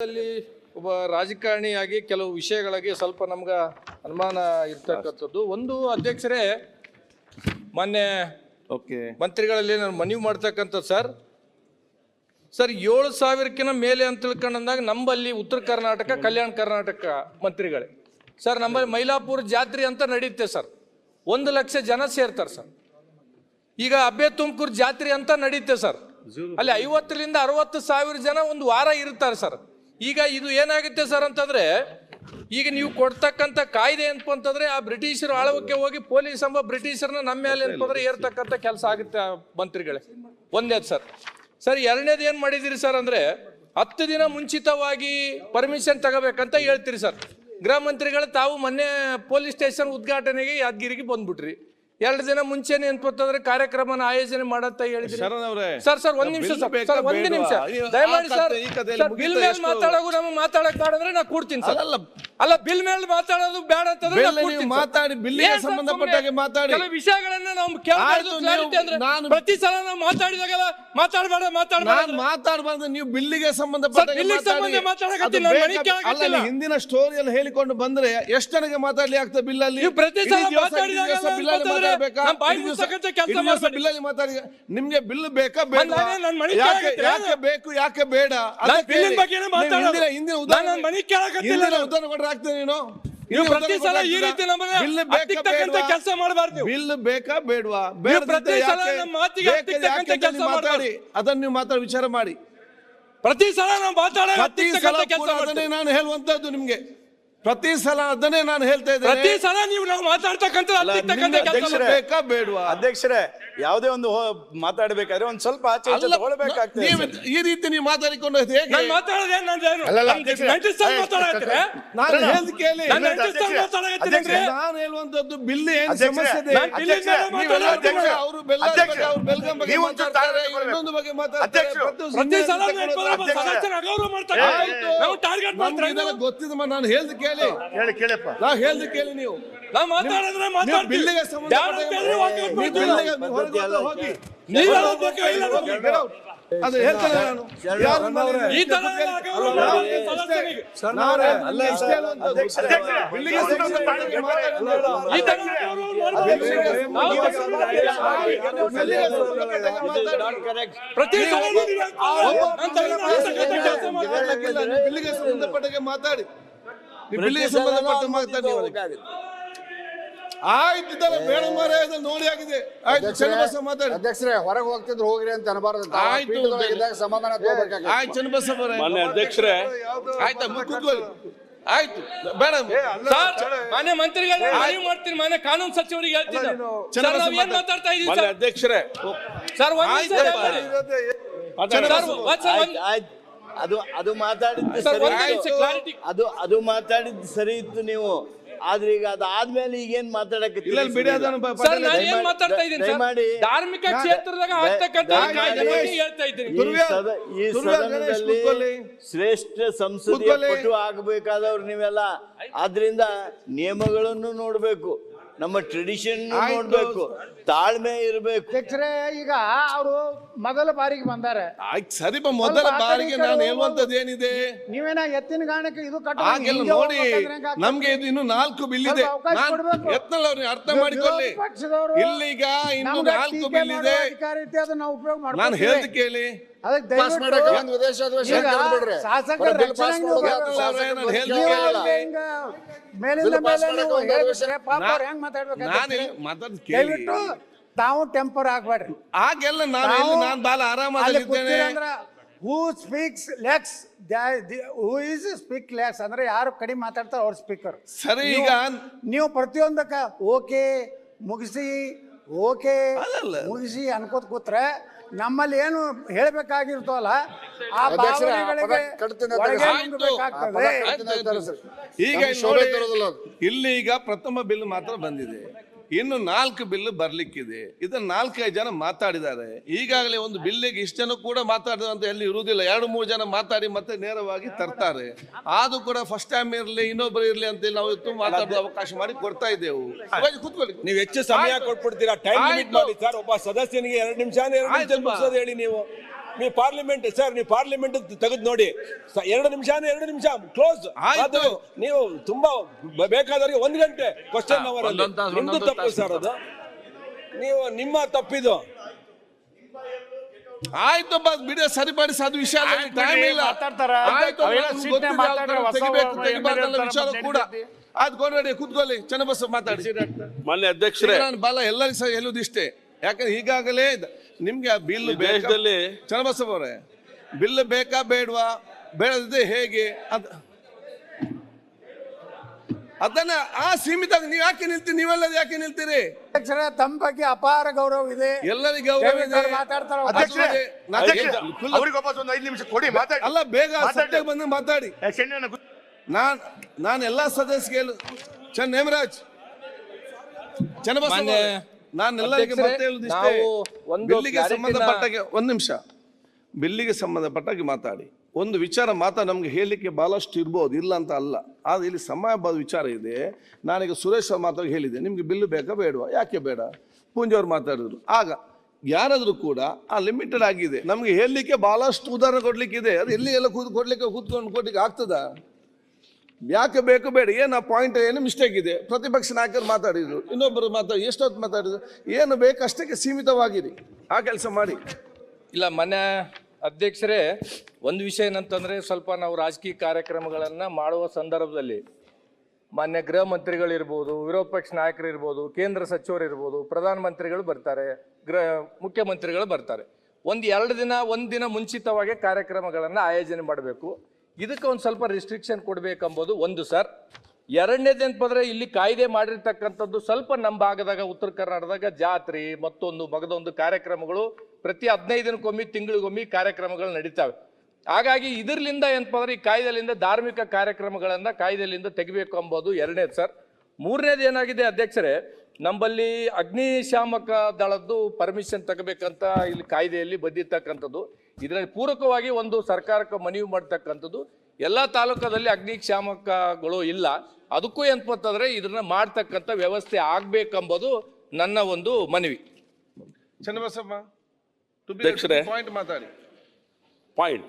ಒಬ್ಬ ರಾಜಕಾರಣಿಯಾಗಿ ಕೆಲವು ವಿಷಯಗಳಿಗೆ ಸ್ವಲ್ಪ ನಮ್ಗೆ ಅನುಮಾನ ಇರ್ತಕ್ಕಂಥದ್ದು. ಒಂದು ಅಧ್ಯಕ್ಷರೇ, ಮೊನ್ನೆ ಮಂತ್ರಿಗಳಲ್ಲಿ ನಾನು ಮನವಿ ಮಾಡ್ತಕ್ಕಂಥದ್ದು ಸರ್ 7,000ಕ್ಕಿಂತ ಮೇಲೆ ಅಂತ ತಿಳ್ಕೊಂಡಂದಾಗ ನಂಬಲ್ಲಿ ಉತ್ತರ ಕರ್ನಾಟಕ ಕಲ್ಯಾಣ ಕರ್ನಾಟಕ ಮಂತ್ರಿಗಳೇ ಸರ್, ನಮ್ಮಲ್ಲಿ ಮೈಲಾಪುರ ಜಾತ್ರೆ ಅಂತ ನಡೆಯುತ್ತೆ ಸರ್, 1 ಲಕ್ಷ ಜನ ಸೇರ್ತಾರೆ ಸರ್. ಈಗ ಅಬ್ಬೆ ತುಮಕೂರು ಜಾತ್ರೆ ಅಂತ ನಡೆಯುತ್ತೆ ಸರ್, ಅಲ್ಲಿ 50ರಿಂದ 60 ಸಾವಿರ ಜನ ಒಂದು ವಾರ ಇರ್ತಾರೆ ಸರ್. ಈಗ ಇದು ಏನಾಗುತ್ತೆ ಸರ್ ಅಂತಂದ್ರೆ, ಈಗ ನೀವು ಕೊಡ್ತಕ್ಕಂಥ ಕಾಯ್ದೆ ಏನಪ್ಪ ಅಂತಂದ್ರೆ ಆ ಬ್ರಿಟಿಷರು ಆಳ್ವಕ್ಕೆ ಹೋಗಿ ಪೊಲೀಸ್ ಎಂಬ ಬ್ರಿಟಿಷರ್ನ ನಮ್ಮ ಮೇಲೆ ಏನಪ್ಪಂದ್ರೆ ಏರ್ತಕ್ಕಂಥ ಕೆಲಸ ಆಗುತ್ತೆ ಮಂತ್ರಿಗಳೇ. ಒಂದೇದು ಸರ್ ಎರಡನೇದು ಏನು ಮಾಡಿದಿರಿ ಸರ್ ಅಂದ್ರೆ 10 ದಿನ ಮುಂಚಿತವಾಗಿ ಪರ್ಮಿಷನ್ ತಗೋಬೇಕಂತ ಹೇಳ್ತೀರಿ ಸರ್. ಗೃಹ ಮಂತ್ರಿಗಳು ತಾವು ಮೊನ್ನೆ ಪೊಲೀಸ್ ಸ್ಟೇಷನ್ ಉದ್ಘಾಟನೆಗೆ ಯಾದಗಿರಿಗೆ ಬಂದ್ಬಿಟ್ರಿ. 2 ದಿನ ಮುಂಚೆನೆ ಏನ್ಪಂತಂದ್ರೆ ಕಾರ್ಯಕ್ರಮನ ಆಯೋಜನೆ ಮಾಡಂತ ಹೇಳಿದ್ರಿ ಸರ್. ಒಂದ್ ನಿಮಿಷ ದಯಮಾಡಿ ಸರ್, ಬಿಲ್ ಮೇಲೆ ಮಾತಾಡೋದು ನಮಗೆ ಮಾತಾಡಕ್ ಬೇಡಂದ್ರೆ ನಾ ಕೂಡ್ತೀನಿ ಸರ್. ಅಲ್ಲ, ಬಿಲ್ ಮೇಲೆ ಮಾತಾಡೋದು ಬೇಡ ಅಂತಂದ್ರೆ ಮಾತಾಡಿ, ಬಿಲ್ಲಿಗೆ ಸಂಬಂಧಪಟ್ಟಾಗೆ ಮಾತಾಡಿ. ಕೆಲವು ವಿಷಯಗಳನ್ನ ನಾವು ಕೇಳೋದು ಪ್ರತಿ ಸಲ ನಾವು ಮಾತಾಡಿದಾಗೆಲ್ಲ ಮಾತಾಡಬಾರ್ದು. ನೀವು ಬಿಲ್ಲಿಗೆ ಸಂಬಂಧಪಟ್ಟ ಹಿಂದಿನ ಸ್ಟೋರಿಯಲ್ಲಿ ಹೇಳಿಕೊಂಡು ಬಂದ್ರೆ ಎಷ್ಟು ಜನಕ್ಕೆ ಮಾತಾಡ್ಲಿ ಆಗ್ತದೆ ಬಿಲ್ಲಲ್ಲಿ? ಪ್ರತಿ ಸಲ ನಿಮ್ಗೆ ಬಿಲ್ ಬೇಕಾ ಬೇಡ? ಯಾಕೆ ಬೇಕು, ಯಾಕೆ ಬೇಡ? ಹಿಂದಿನ ಉದಾಹರಣೆ ಕೊಟ್ರೆ ಆಗ್ತದೆ. ನೀನು ಪ್ರತಿ ಸಲ ಈ ರೀತಿ ಕೆಲಸ ಮಾಡಬಾರ್ದು. ಬಿಲ್ ಬೇಕಾ ಬೇಡವಾ? ಮಾತಾಡಿ, ಅದನ್ನು ನೀವು ಮಾತಾಡಿ ವಿಚಾರ ಮಾಡಿ. ಪ್ರತಿ ಸಲ ಅದನ್ನೇ ನಾನು ಹೇಳುವಂತದ್ದು ನಿಮ್ಗೆ. ಪ್ರತಿ ಸಲ ಅದನ್ನೇ ನಾನು ಹೇಳ್ತಾ ಇದ್ದೇನೆ. ಪ್ರತಿ ಸಲ ನೀವು ನಾವು ಮಾತಾಡ್ತಕ್ಕಂಥ ಬೇಕಾ ಬೇಡವಾ? ಅಧ್ಯಕ್ಷರೇ, ಯಾವುದೇ ಒಂದು ಮಾತಾಡಬೇಕಾದ್ರೆ ಒಂದ್ ಸ್ವಲ್ಪ ಆಚೆ ತಗೊಳ್ಬೇಕಾಗ್ತದೆ. ಈ ರೀತಿ ನೀವು ಮಾತಾಡಿಕೊಂಡು ನಾನು ಹೇಳ್ದು ಕೇಳಿ. ನಾನು ಹೇಳುವಂತದ್ದು ಬಿಲ್ ಏನ್ ಸಮಸ್ಯೆ ಇದೆ. ಅವರು ಬೆಲ್ಗಾಂ ಬಗ್ಗೆ ಮಾತಾಡ್ತಾರೆ, ಇನ್ನೊಂದು ಬಗ್ಗೆ ಮಾತಾಡ್ತಾರೆ. ಗೊತ್ತಿದೆ, ನಾನು ಹೇಳ್ದು ಕೇಳಿ. ನಾ ಹೇಳ್ದು ಕೇಳಿ. ನೀವು ಬಿಲ್ಲಿಗೆ ಅದು ಹೇಳ್ತೇನೆ ನಾನು. ಬಿಲ್ಲಿಗೆ ಸಂಬಂಧಪಟ್ಟಾಗೆ ಮಾತಾಡಿ. ಬಿಲ್ಲಿಗೆ ಸಂಬಂಧಪಟ್ಟ ಮಾತಾಡಿ. ಆಯ್ತಿದ್ದಲ್ಲ ಬೇಡ ಮಾರೇ, ನೋಡಿ ಆಗಿದೆ. ಆಯ್ತು, ಚನ್ನಬಸ ಮಾತಾಡಿ. ಅಧ್ಯಕ್ಷರೇ, ಹೊರಗೆ ಹೋಗ್ತಿದ್ರು ಹೋಗ್ರಿ ಅಂತ ಅನ್ಬಾರ್ದು. ಸಮಾಧಾನ ತಗೋಬೇಕಾಗಿ. ಆಯ್ತು, ಚನ್ನಬಸ ಅಧ್ಯಕ್ಷರೇ, ಆಯ್ತಾ ಕೂತ್ಕೊಳ್ಳಿ. ಆಯ್ತು, ಬೇಡ ಮಾನ್ಯ ಮಂತ್ರಿಗಳು ಮಾಡ್ತೀನಿ. ಮಾನ್ಯ ಕಾನೂನು ಸಚಿವರಿಗೆ ಹೇಳ್ತೀನಿ. ಏನ್ ಮಾತಾಡ್ತಾ ಇದೀವಿ ಅಧ್ಯಕ್ಷರೇ? ಸರ್ ಅದು ಮಾತಾಡಿದ್ದು ಸರಿ ಇತ್ತು ನೀವು. ಆದ್ರೆ ಈಗ ಅದಾದ್ಮೇಲೆ ಈಗೇನ್ ಮಾತಾಡಕ್ಕೆ ಧಾರ್ಮಿಕ ಕ್ಷೇತ್ರದಾಗ ಈ ಸದನದಲ್ಲಿ ಶ್ರೇಷ್ಠ ಸಂಸದೀಯ ಪಟು ಆಗಬೇಕಾದವ್ರು ನೀವೆಲ್ಲ. ಆದ್ರಿಂದ ನಿಯಮಗಳನ್ನು ನೋಡ್ಬೇಕು, ನಮ್ಮ ಟ್ರೆಡಿಷನ್ ನೋಡ್ಬೇಕು, ತಾಳ್ಮೆ ಇರಬೇಕು. ಅಧ್ಯಕ್ಷರೇ, ಈಗ ಅವರು ಮೊದಲ ಬಾರಿಗೆ ಬಂದಾರೆ. ಸರಿ, ಮೊದಲ ಬಾರಿಗೆ ನಾನು ಹೇಳುವಂತದ್ದು ಏನಿದೆ, ನೀವೇನ ಎತ್ತಿನ ಗಾಣಕ್ಕೆ ಇದು ನೋಡಿ. ನಮ್ಗೆ ಇದು ಇನ್ನು 4 ಬಿಲ್ ಇದೆ. ಅವ್ರಿಗೆ ಅರ್ಥ ಮಾಡಿಕೊಳ್ಳಿ. ಇಲ್ಲೀಗ ಇನ್ನು 4 ಬಿಲ್ ಇದೆ. ನಾನು ಹೇಳ್ದು ಕೇಳಿ. ತಾವು ಟೆಂಪರ್ ಆಗ್ಬೇಡ್ರಿ. ಆಗೆಲ್ಲ ನಾನು ಬಾಳ ಆರಾಮಾಗಿದ್ದೇನೆ. Who speaks less, who is speak less ಅಂದ್ರೆ ಯಾರು ಕಡಿಮೆ ಮಾತಾಡ್ತಾರೆ ಅವ್ರ ಸ್ಪೀಕರ್. ಸರಿ, ಈಗ ನೀವು ಪ್ರತಿಯೊಂದಕ್ಕ ಓಕೆ ಮುಗಿಸಿ ಅನ್ಕೋತ ಕೂತ್ರೆ ನಮ್ಮಲ್ಲಿ ಏನು ಹೇಳ್ಬೇಕಾಗಿರ್ತವಲ್ಲ ಆ ಭಾವನೆಗಳಿಗೆ ಈಗ ಇಲ್ಲಿ ಈಗ ಪ್ರಥಮ ಬಿಲ್ ಮಾತ್ರ ಬಂದಿದೆ, ಇನ್ನು 4 ಬಿಲ್ ಬರ್ಲಿಕ್ಕಿದೆ. ಇದನ್ನ 4-5 ಜನ ಮಾತಾಡಿದ್ದಾರೆ. ಈಗಾಗಲೇ ಒಂದು ಬಿಲ್ಲಿಗೆ ಇಷ್ಟು ಜನ ಕೂಡ ಮಾತಾಡಿದಂತ ಎಲ್ಲಿ ಇರುವುದಿಲ್ಲ. 2-3 ಜನ ಮಾತಾಡಿ ಮತ್ತೆ ನೇರವಾಗಿ ತರ್ತಾರೆ. ಅದು ಕೂಡ ಫಸ್ಟ್ ಟೈಮ್ ಇರ್ಲಿ, ಇನ್ನೊಬ್ಬರು ಇರ್ಲಿ ಅಂತ ನಾವು ಇವತ್ತು ಮಾತಾಡೋ ಅವಕಾಶ ಮಾಡಿ ಕೊಡ್ತಾ ಇದ್ದೇವೆ. ಕೂತ್ಕೊಳ್ಳಿ. ನೀವು ಹೆಚ್ಚು ಸಮಯ ಕೊಟ್ಬಿಡ್ತೀರಾ, ಟೈಮ್ ಲಿಮಿಟ್ ಮಾಡಿ ಸರ್. ಒಬ್ಬ ಸದಸ್ಯನಿಗೆ 2 ನಿಮಿಷ ಹೇಳಿ ನೀವು. ನೀವು ಪಾರ್ಲಿಮೆಂಟ್ ಸರ್, ನೀವು ಪಾರ್ಲಿಮೆಂಟ್ ತೆಗೆದು ನೋಡಿ, 2 ನಿಮಿಷ ಕ್ಲೋಸ್ ಆಯ್ತು. ನೀವು ತುಂಬಾ ಬೇಕಾದವರಿಗೆ 1 ಗಂಟೆ ಕ್ವಶನ್ ಅವರ್ ನಿಮ್ದು ತಪ್ಪು ಸರ್, ಅದು ನೀವು ನಿಮ್ಮ ತಪ್ಪಿದು. ಆಯ್ತು ಬಿಡ, ಸರಿಪಡಿಸಿ, ಅದು ವಿಷಯ ಟೈಮ್ ಇಲ್ಲ. ಮಾತಾಡ್ತಾರ. ಆಯ್ತು, ಅವೆಲ್ಲ ನಮ್ಗೆ ಸೀಟ್ನೇ ಗೊತ್ತಿದೆ, ಮಾತಾಡ್ರೆ ಹೊಸ ತೆಗಿಬಾರ್ದಲ್ಲ ವಿಚಾರ ಕೂಡ. ಆಯ್ತು, ಕೊಂಡ್ರೆ ಕೂತ್ಕೊಳ್ಳಿ, ಚನ್ನಬಸವ ಮಾತಾಡಿ. ಮಾನ್ಯ ಅಧ್ಯಕ್ಷರೇ, ಬಲ ಎಲ್ಲರಿಗೂ ಸಹ ಹೇಳುದಿಷ್ಟೇ, ಯಾಕಂದ್ರೆ ಈಗಾಗಲೇ ನಿಮ್ಗೆ ಆ ಬಿಲ್ ದೇಶದಲ್ಲಿ ಚನ್ನಬಸವ ಅವರೇ, ಬಿಲ್ ಬೇಕಾ ಬೇಡವಾ, ಬೇಡದಿದ್ರೆ ಹೇಗೆ ಅದನ್ನ ಆ ಸೀಮಿತ ನೀವು ಯಾಕೆ ನಿಲ್ತೀರಿ, ನೀವೆಲ್ಲ ಯಾಕೆ ನಿಲ್ತೀರಿ? ಅಧ್ಯಕ್ಷರೇ, ತಮ್ಮ ಬಗ್ಗೆ ಅಪಾರ ಗೌರವ ಇದೆ. ಎಲ್ಲರಿಗೂ ಗೌರವ ಇದೆ. ಮಾತಾಡ್ತಾರ. ಅಧ್ಯಕ್ಷರೇ, ನಾನು ಅವ್ರಿಗೆ ವಾಪಸ್ ಒಂದು 5 ನಿಮಿಷ ಕೊಡಿ, ಮಾತಾಡಿ. ಅಲ್ಲ, ಬೇಗ ಸತ್ಯಕ್ಕೆ ಬಂದು ಮಾತಾಡಿ. ನಾನು ಎಲ್ಲಾ ಸದಸ್ಯರು ನೇಮರಾಜ್ ಚನ್ನಬಸವ, ನಾನು ಎಲ್ಲರಿಗೆ ಮತ್ತೆ ಹೇಳುದಿಷ್ಟೇ, ಬಿಲ್ಲಿಗೆ ಸಂಬಂಧಪಟ್ಟಾಗೆ 1 ನಿಮಿಷ, ಬಿಲ್ಲಿಗೆ ಸಂಬಂಧಪಟ್ಟಾಗೆ ಮಾತಾಡಿ. ಒಂದು ವಿಚಾರ ನಮ್ಗೆ ಹೇಳಲಿಕ್ಕೆ ಬಹಳಷ್ಟು ಇರ್ಬೋದು, ಇಲ್ಲ ಅಂತ ಅಲ್ಲ, ಆದ್ರೆ ಇಲ್ಲಿ ಸಮಯಬದ್ಧ ವಿಚಾರ ಇದೆ. ನಾನೀಗ ಸುರೇಶ್ ಅವ್ರ ಮಾತಾಡಿ ಹೇಳಿದೆ, ನಿಮ್ಗೆ ಬಿಲ್ಲು ಬೇಕಾ ಬೇಡವಾ, ಯಾಕೆ ಬೇಡ, ಪೂಂಜವ್ರು ಮಾತಾಡಿದ್ರು. ಆಗ ಯಾರಾದ್ರೂ ಕೂಡ ಆ ಲಿಮಿಟೆಡ್ ಆಗಿದೆ, ನಮ್ಗೆ ಹೇಳಲಿಕ್ಕೆ ಬಹಳಷ್ಟು ಉದಾಹರಣೆ ಕೊಡ್ಲಿಕ್ಕಿದೆ. ಅದು ಎಲ್ಲಿ ಎಲ್ಲ ಕೊಡ್ಲಿಕ್ಕೆ ಆಗ್ತದ? ಯಾಕೆ ಬೇಕು ಬೇಡ, ಏನು ಆ ಪಾಯಿಂಟ್, ಏನು ಮಿಸ್ಟೇಕ್ ಇದೆ. ಪ್ರತಿಪಕ್ಷ ನಾಯಕರು ಮಾತಾಡಿದ್ರು, ಇನ್ನೊಬ್ಬರು ಎಷ್ಟೊತ್ತು ಮಾತಾಡಿದ್ರು, ಏನು ಬೇಕು ಅಷ್ಟಕ್ಕೆ ಸೀಮಿತವಾಗಿರಿ, ಆ ಕೆಲಸ ಮಾಡಿ. ಇಲ್ಲ ಮನೆ ಅಧ್ಯಕ್ಷರೇ, ಒಂದು ವಿಷಯ ಏನಂತಂದ್ರೆ, ಸ್ವಲ್ಪ ನಾವು ರಾಜಕೀಯ ಕಾರ್ಯಕ್ರಮಗಳನ್ನ ಮಾಡುವ ಸಂದರ್ಭದಲ್ಲಿ ಮಾನ್ಯ ಗೃಹ ಮಂತ್ರಿಗಳಿರ್ಬೋದು, ವಿರೋಧ ಪಕ್ಷ ನಾಯಕರಿರ್ಬೋದು, ಕೇಂದ್ರ ಸಚಿವರು ಇರ್ಬೋದು, ಪ್ರಧಾನಮಂತ್ರಿಗಳು ಬರ್ತಾರೆ, ಮುಖ್ಯಮಂತ್ರಿಗಳು ಬರ್ತಾರೆ. ಒಂದು ದಿನ ಮುಂಚಿತವಾಗಿ ಕಾರ್ಯಕ್ರಮಗಳನ್ನು ಆಯೋಜನೆ ಮಾಡಬೇಕು. ಇದಕ್ಕೆ ಒಂದು ಸ್ವಲ್ಪ ರಿಸ್ಟ್ರಿಕ್ಷನ್ ಕೊಡಬೇಕೆಂಬುದು ಒಂದು ಸರ್. ಎರಡನೇದೇನಂದ್ರೆ, ಇಲ್ಲಿ ಕಾಯ್ದೆ ಮಾಡಿರ್ತಕ್ಕಂಥದ್ದು ಸ್ವಲ್ಪ ನಮ್ಮ ಭಾಗದಾಗ, ಉತ್ತರ ಕರ್ನಾಟಕದಾಗ ಜಾತ್ರೆ ಮಗದೊಂದು ಕಾರ್ಯಕ್ರಮಗಳು ಪ್ರತಿ 15 ದಿನಕ್ಕೊಮ್ಮೆ, ತಿಂಗಳಿಗೊಮ್ಮೆ ಕಾರ್ಯಕ್ರಮಗಳು ನಡೀತಾವೆ. ಹಾಗಾಗಿ ಇದರಿಂದ ಏನಪ್ಪ ಈ ಕಾಯ್ದೆಲಿಂದ ಧಾರ್ಮಿಕ ಕಾರ್ಯಕ್ರಮಗಳನ್ನ ಕಾಯ್ದೆಲಿಂದ ತೆಗಿಬೇಕು ಎಂಬುದು ಎರಡನೇದು ಸರ್. ಮೂರನೇದು ಏನಾಗಿದೆ ಅಧ್ಯಕ್ಷರೇ, ನಮ್ಮಲ್ಲಿ ಅಗ್ನಿಶಾಮಕ ದಳದ್ದು ಪರ್ಮಿಷನ್ ತಗೋಬೇಕಂತ ಇಲ್ಲಿ ಕಾಯ್ದೆಯಲ್ಲಿ ಬಂದಿರ್ತಕ್ಕಂಥದ್ದು. ಇದರಲ್ಲಿ ಪೂರಕವಾಗಿ ಒಂದು ಸರ್ಕಾರಕ್ಕೆ ಮನವಿ ಮಾಡ್ತಕ್ಕಂಥದ್ದು, ಎಲ್ಲ ತಾಲೂಕದಲ್ಲಿ ಅಗ್ನಿಶಾಮಕಗಳು ಇಲ್ಲ, ಅದಕ್ಕೂ ಏನಪ್ಪಂತಂದ್ರೆ ಇದನ್ನ ಮಾಡ್ತಕ್ಕಂಥ ವ್ಯವಸ್ಥೆ ಆಗ್ಬೇಕೆಂಬುದು ನನ್ನ ಒಂದು ಮನವಿ. ಚನ್ನಬಸಮ್ಮ ಅಧ್ಯಕ್ಷರೇ, ಪಾಯಿಂಟ್ ಮಾತಾಡಿ. ಪಾಯಿಂಟ್